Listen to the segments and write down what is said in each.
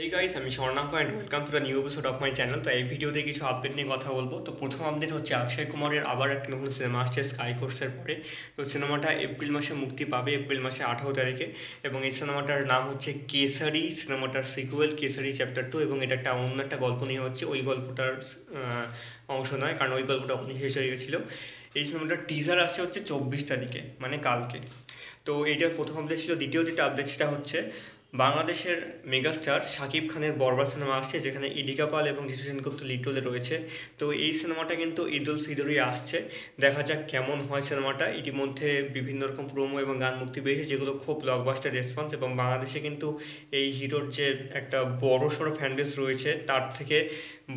এই গাইস, আমি Swarnank and welcome to the new episode of my channel. তো এই ভিডিওতে কিছু আপডেট নিয়ে কথা বলবো। তো প্রথম আপডেট হচ্ছে অক্ষয় কুমারের আবার একটা নতুন সিনেমা আসছে স্কাই ফোর্সের পরে। তো সিনেমাটা এপ্রিল মাসে মুক্তি পাবে, এপ্রিল মাসে 18 তারিখে। এবং এই সিনেমাটার নাম হচ্ছে কেসারি। সিনেমাটার সিকুয়েল কেসারি চ্যাপ্টার 2, এবং এটা অন্য একটা গল্প নিয়ে হচ্ছে। ওই গল্পটার অংশ নয়, কারণ ওই গল্পটা ওখানে শেষ হয়ে গেছিলো। এই সিনেমাটার টিজার আসছে হচ্ছে 24 তারিখে, মানে কালকে। তো এইটার প্রথম আপডেট ছিল। দ্বিতীয় যেটা আপডেট সেটা হচ্ছে বাংলাদেশের মেগাস্টার শাকিব খানের বরবাদ সিনেমা আসছে, যেখানে ইদিকা পাল এবং যিশু সেনগুপ্ত লিড রোলে রয়েছে। তো এই সিনেমাটা কিন্তু ঈদ উল ফিতরই আসছে। দেখা যাক কেমন হয় সিনেমাটা। ইতিমধ্যে বিভিন্ন রকম প্রোমো এবং গান মুক্তি পেয়েছে, যেগুলো খুব ব্লকবাস্টার রেসপন্স। এবং বাংলাদেশে কিন্তু এই হিরোর যে একটা বড় সড়ো ফ্যান বেস রয়েছে, তার থেকে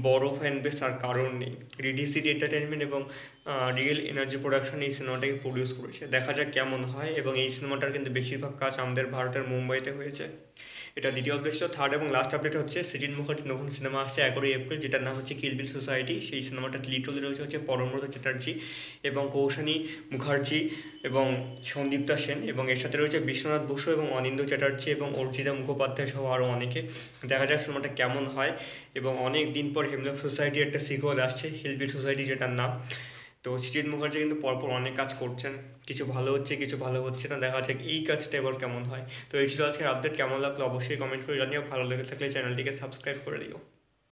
বড় ফ্যান বেস আর কারণ নেই। রিডিসিটি এন্টারটেনমেন্ট এবং রিয়েল এনার্জি প্রোডাকশন এই সিনেমাটাকে প্রডিউস করেছে। দেখা যাক কেমন হয়। এবং এই সিনেমাটার কিন্তু বেশিরভাগ কাজ আমাদের ভারতের মুম্বাইতে হয়েছে। এটা দ্বিতীয় আপডেট ছিল। থার্ড এবং লাস্ট আপডেট হচ্ছে সৃজিত মুখার্জির নতুন সিনেমা আসছে 11 এপ্রিল, যেটার নাম হচ্ছে কিল বিল সোসাইটি। সেই সিনেমাটা লিড রোলে রয়েছে হচ্ছে পরমব্রত চ্যাটার্জি এবং কৌশানী মুখার্জি এবং সন্দীপ্তা সেন, এবং এর সাথে রয়েছে বিশ্বনাথ বসু এবং অনিন্দ্য চ্যাটার্জি এবং অর্জিতা মুখোপাধ্যায় সহ আরও অনেকে। দেখা যাক সিনেমাটা কেমন হয়। এবং অনেক দিন পর হেমলক সোসাইটির একটা সিকুয়েল আসছে, হিল বিল সোসাইটি যেটার নাম। তো সৃজিত মুখার্জি কিন্তু পরপর অনেক কাজ করছেন, কিছু ভালো হচ্ছে কিছু ভালো হচ্ছে না। দেখা যাক এই কাজটা এবার কেমন হয়। তো এই ছিল আজকের আপডেট। কেমন লাগলো অবশ্যই কমেন্ট করে জানিও। ভালো লেগে থাকলে চ্যানেলটিকে সাবস্ক্রাইব করে দিও।